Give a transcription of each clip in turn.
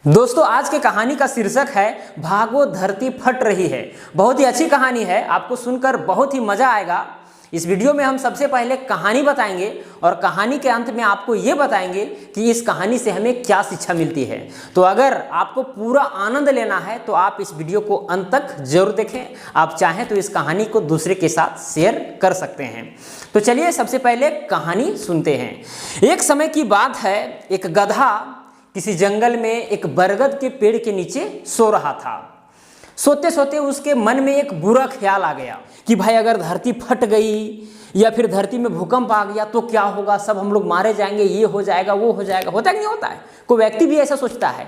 दोस्तों आज की कहानी का शीर्षक है भागो धरती फट रही है। बहुत ही अच्छी कहानी है, आपको सुनकर बहुत ही मजा आएगा। इस वीडियो में हम सबसे पहले कहानी बताएंगे और कहानी के अंत में आपको ये बताएंगे कि इस कहानी से हमें क्या शिक्षा मिलती है। तो अगर आपको पूरा आनंद लेना है तो आप इस वीडियो को अंत तक जरूर देखें। आप चाहें तो इस कहानी को दूसरे के साथ शेयर कर सकते हैं। तो चलिए सबसे पहले कहानी सुनते हैं। एक समय की बात है, एक गधा किसी जंगल में एक बरगद के पेड़ के नीचे सो रहा था। सोते सोते उसके मन में एक बुरा ख्याल आ गया कि भाई अगर धरती फट गई या फिर धरती में भूकंप आ गया तो क्या होगा, सब हम लोग मारे जाएंगे, ये हो जाएगा वो हो जाएगा। होता है कि नहीं होता है? कोई व्यक्ति भी ऐसा सोचता है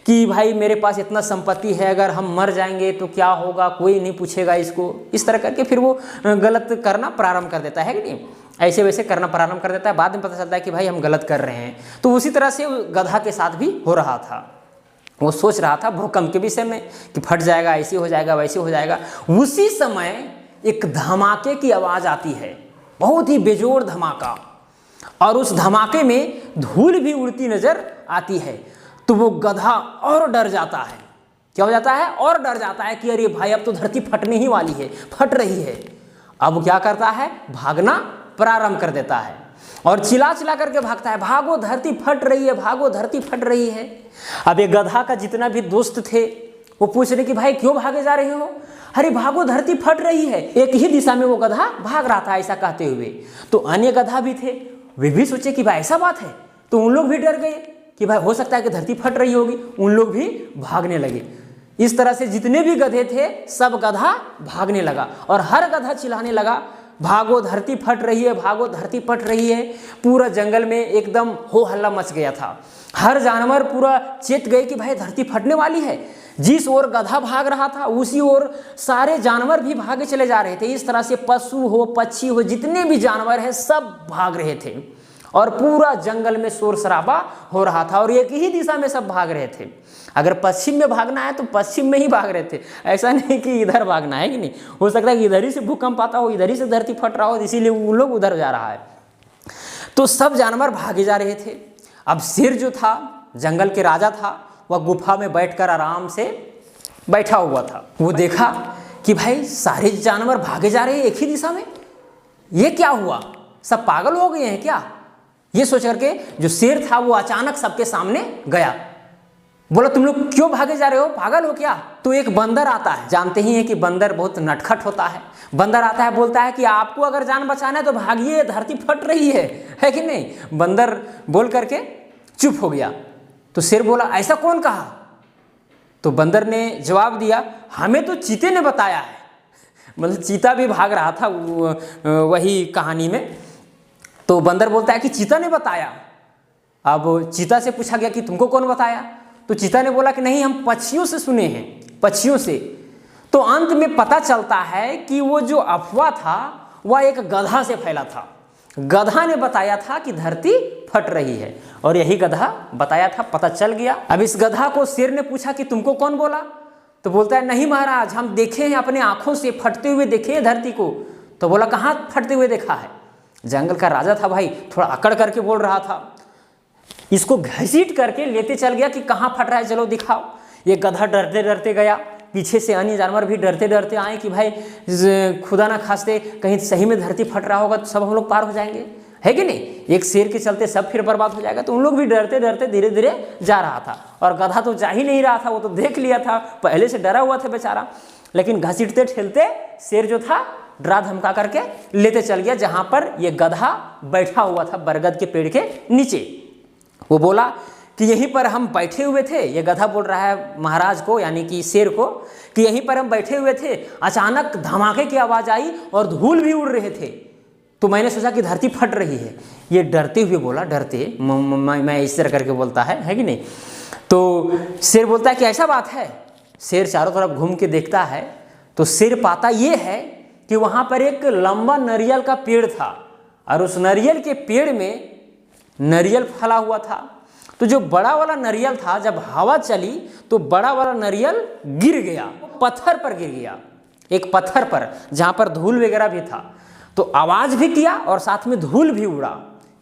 कि भाई मेरे पास इतना संपत्ति है, अगर हम मर जाएंगे तो क्या होगा, कोई नहीं पूछेगा इसको। इस तरह करके फिर वो गलत करना प्रारंभ कर देता है कि नहीं, ऐसे वैसे करना प्रारंभ कर देता है। बाद में पता चलता है कि भाई हम गलत कर रहे हैं। तो उसी तरह से गधा के साथ भी हो रहा था। वो सोच रहा था भूकंप के विषय में कि फट जाएगा, ऐसे हो जाएगा वैसे हो जाएगा। उसी समय एक धमाके की आवाज़ आती है, बहुत ही बेजोड़ धमाका, और उस धमाके में धूल भी उड़ती नजर आती है। तो वो गधा और डर जाता है। क्या हो जाता है? और डर जाता है कि अरे भाई अब तो धरती फटने ही वाली है, फट रही है। अब वो क्या करता है? भागना प्रारंभ कर देता है और चिल्ला चिल्ला करके भागता है, भागो धरती फट रही है, भागो धरती फट रही है। अब ये गधा का जितना भी दोस्त थे वो पूछ रहे कि भाई क्यों भागे जा रहे हो? अरे भागो धरती फट रही है। एक ही दिशा में वो गधा भाग रहा था ऐसा कहते हुए। तो अन्य गधा भी थे, वे भी सोचे कि भाई ऐसा बात है। तो उन लोग भी डर गए कि भाई हो सकता है कि धरती फट रही होगी। उन लोग भी भागने लगे। इस तरह से जितने भी गधे थे सब गधा भागने लगा और हर गधा चिल्लाने लगा, भागो धरती फट रही है, भागो धरती फट रही है। पूरा जंगल में एकदम हो हल्ला मच गया था। हर जानवर पूरा चेत गए कि भाई धरती फटने वाली है। जिस ओर गधा भाग रहा था उसी ओर सारे जानवर भी भागे चले जा रहे थे। इस तरह से पशु हो, पक्षी हो, जितने भी जानवर हैं सब भाग रहे थे और पूरा जंगल में शोर शराबा हो रहा था और एक ही दिशा में सब भाग रहे थे। अगर पश्चिम में भागना है तो पश्चिम में ही भाग रहे थे, ऐसा नहीं कि इधर भागना है कि नहीं। हो सकता है कि इधर ही से भूकंप आता हो, इधर ही से धरती फट रहा हो, इसीलिए वो लोग उधर जा रहा है। तो सब जानवर भागे जा रहे थे। अब शेर जो था, जंगल के राजा था, वह गुफा में बैठकर आराम से बैठा हुआ था। वो देखा कि भाई सारे जानवर भागे जा रहे हैं एक ही दिशा में, ये क्या हुआ? सब पागल हो गए हैं क्या? ये सोच करके जो शेर था वो अचानक सबके सामने गया। बोला तुम लोग क्यों भागे जा रहे हो, पागल हो क्या? तो एक बंदर आता है, जानते ही हैं कि बंदर बहुत नटखट होता है। बंदर आता है, बोलता है कि आपको अगर जान बचाना है तो भागिए, धरती फट रही है कि नहीं? बंदर बोल करके चुप हो गया। तो शेर बोला ऐसा कौन कहा? तो बंदर ने जवाब दिया, हमें तो चीते ने बताया है। मतलब चीता भी भाग रहा था वही कहानी में। तो बंदर बोलता है कि चीता ने बताया। अब चीता से पूछा गया कि तुमको कौन बताया? तो चीता ने बोला कि नहीं, हम पक्षियों से सुने हैं, पक्षियों से। तो अंत में पता चलता है कि वो जो अफवाह था वह एक गधा से फैला था। गधा ने बताया था कि धरती फट रही है और यही गधा बताया था, पता चल गया। अब इस गधा को शेर ने पूछा कि तुमको कौन बोला? तो बोलता है नहीं महाराज, हम देखे हैं अपने आंखों से, फटते हुए देखे हैं धरती को। तो बोला कहाँ फटते हुए देखा है? जंगल का राजा था भाई, थोड़ा अकड़ करके बोल रहा था। इसको घसीट करके लेते चल गया कि कहाँ फट रहा है, चलो दिखाओ। ये गधा डरते डरते गया, पीछे से अन्य जानवर भी डरते डरते आए कि भाई खुदा ना खास्ते कहीं सही में धरती फट रहा होगा तो सब हम लोग पार हो जाएंगे, है कि नहीं? एक शेर के चलते सब फिर बर्बाद हो जाएगा। तो उन लोग भी डरते डरते धीरे धीरे जा रहा था और गधा तो जा ही नहीं रहा था। वो तो देख लिया था, पहले से डरा हुआ था बेचारा। लेकिन घसीटते ठेलते शेर जो था डरा धमका करके लेते चल गया जहां पर ये गधा बैठा हुआ था बरगद के पेड़ के नीचे। वो बोला कि यहीं पर हम बैठे हुए थे, ये गधा बोल रहा है महाराज को यानी कि शेर को, कि यहीं पर हम बैठे हुए थे, अचानक धमाके की आवाज़ आई और धूल भी उड़ रहे थे। तो मैंने सोचा कि धरती फट रही है। ये डरते हुए बोला, डरते मैं इस तरह करके बोलता है कि नहीं? तो शेर बोलता है कि ऐसा बात है। शेर चारों तरफ घूम के देखता है तो शेर पाता ये है कि वहाँ पर एक लंबा नारियल का पेड़ था और उस नारियल के पेड़ में नारियल फला हुआ था। तो जो बड़ा वाला नारियल था, जब हवा चली तो बड़ा वाला नारियल गिर गया, पत्थर पर गिर गया, एक पत्थर पर जहाँ पर धूल वगैरह भी था। तो आवाज़ भी किया और साथ में धूल भी उड़ा।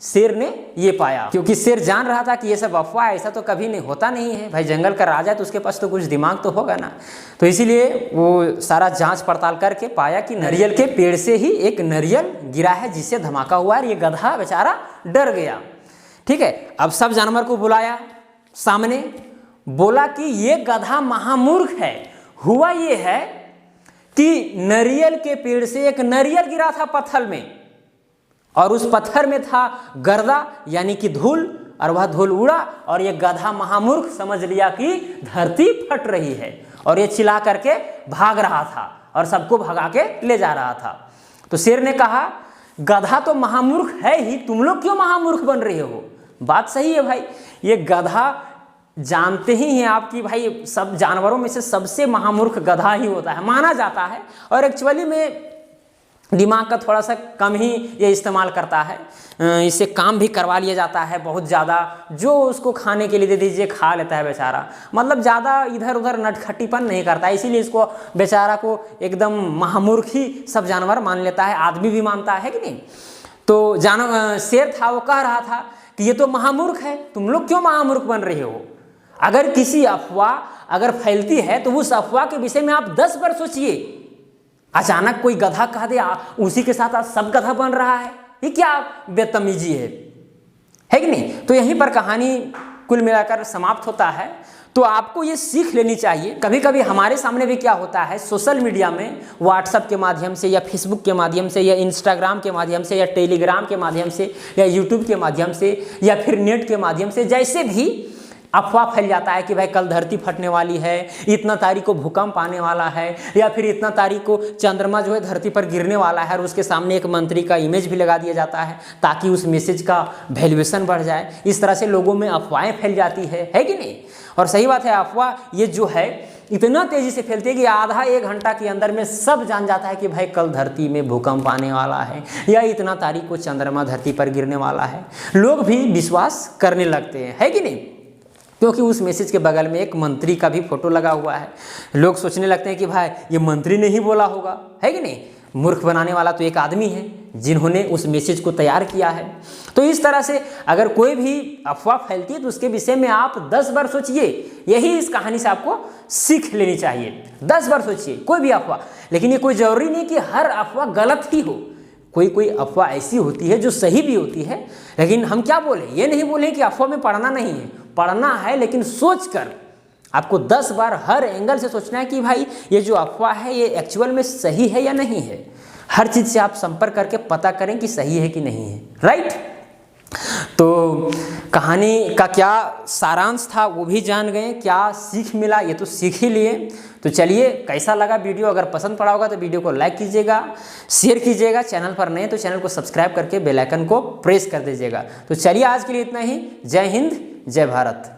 शेर ने ये पाया, क्योंकि शेर जान रहा था कि ये सब अफवाह, ऐसा तो कभी नहीं होता नहीं है भाई, जंगल का राजा है तो उसके पास तो कुछ दिमाग तो होगा ना। तो इसीलिए वो सारा जांच पड़ताल करके पाया कि नारियल के पेड़ से ही एक नारियल गिरा है जिससे धमाका हुआ है। ये गधा बेचारा डर गया। ठीक है, अब सब जानवर को बुलाया सामने, बोला कि ये गधा महामूर्ख है। हुआ ये है कि नारियल के पेड़ से एक नारियल गिरा था पत्थर में, और उस पत्थर में था गर्दा यानी कि धूल, और वह धूल उड़ा और ये गधा महामूर्ख समझ लिया कि धरती फट रही है, और ये चिल्ला करके भाग रहा था और सबको भगा के ले जा रहा था। तो शेर ने कहा गधा तो महामूर्ख है ही, तुम लोग क्यों महामूर्ख बन रहे हो? बात सही है भाई, ये गधा जानते ही हैं आप कि भाई सब जानवरों में से सबसे महामूर्ख गधा ही होता है, माना जाता है, और एक्चुअली में दिमाग का थोड़ा सा कम ही ये इस्तेमाल करता है, इससे काम भी करवा लिया जाता है बहुत ज़्यादा, जो उसको खाने के लिए दे दीजिए खा लेता है बेचारा, मतलब ज़्यादा इधर उधर नटखटीपन नहीं करता है, इसीलिए इसको बेचारा को एकदम महामूर्ख ही सब जानवर मान लेता है, आदमी भी मानता है कि नहीं। तो शेर था, वो कह रहा था कि ये तो महामूर्ख है, तुम लोग क्यों महामूर्ख बन रहे हो? अगर किसी अफवाह अगर फैलती है तो उस अफवाह के विषय में आप 10 बार सोचिए। अचानक कोई गधा कह दे उसी के साथ आज सब गधा बन रहा है, ये क्या बेतमीजी है कि नहीं। तो यहीं पर कहानी कुल मिलाकर समाप्त होता है। तो आपको ये सीख लेनी चाहिए। कभी कभी हमारे सामने भी क्या होता है, सोशल मीडिया में व्हाट्सएप के माध्यम से या फेसबुक के माध्यम से या इंस्टाग्राम के माध्यम से या टेलीग्राम के माध्यम से या यूट्यूब के माध्यम से या फिर नेट के माध्यम से, जैसे भी अफवाह फैल जाता है कि भाई कल धरती फटने वाली है, इतना तारीख को भूकंप आने वाला है, या फिर इतना तारीख को चंद्रमा जो है धरती पर गिरने वाला है, और उसके सामने एक मंत्री का इमेज भी लगा दिया जाता है ताकि उस मैसेज का वैल्यूएशन बढ़ जाए। इस तरह से लोगों में अफवाहें फैल जाती है कि नहीं। और सही बात है, अफवाह ये जो है इतना तेजी से फैलती है कि आधा 1 घंटा के अंदर में सब जान जाता है कि भाई कल धरती में भूकंप आने वाला है, या इतना तारीख को चंद्रमा धरती पर गिरने वाला है। लोग भी विश्वास करने लगते हैं, है कि नहीं, क्योंकि उस मैसेज के बगल में एक मंत्री का भी फोटो लगा हुआ है। लोग सोचने लगते हैं कि भाई ये मंत्री ने ही बोला होगा, है कि नहीं। मूर्ख बनाने वाला तो एक आदमी है जिन्होंने उस मैसेज को तैयार किया है। तो इस तरह से अगर कोई भी अफवाह फैलती है तो उसके विषय में आप 10 बार सोचिए। यही इस कहानी से आपको सीख लेनी चाहिए। 10 बार सोचिए कोई भी अफवाह, लेकिन ये कोई जरूरी नहीं कि हर अफवाह गलत ही हो। कोई अफवाह ऐसी होती है जो सही भी होती है। लेकिन हम क्या बोले, ये नहीं बोले कि अफवाह में पढ़ना नहीं है, पढ़ना है, लेकिन सोचकर आपको 10 बार हर एंगल से सोचना है कि भाई ये जो अफवाह है ये एक्चुअल में सही है या नहीं है। हर चीज़ से आप संपर्क करके पता करें कि सही है कि नहीं है, राइट। तो कहानी का क्या सारांश था वो भी जान गए, क्या सीख मिला ये तो सीख ही लिए। तो चलिए, कैसा लगा वीडियो, अगर पसंद पड़ा होगा तो वीडियो को लाइक कीजिएगा, शेयर कीजिएगा, चैनल पर नए तो चैनल को सब्सक्राइब करके बेल आइकन को प्रेस कर दीजिएगा। तो चलिए आज के लिए इतना ही। जय हिंद, जय भारत।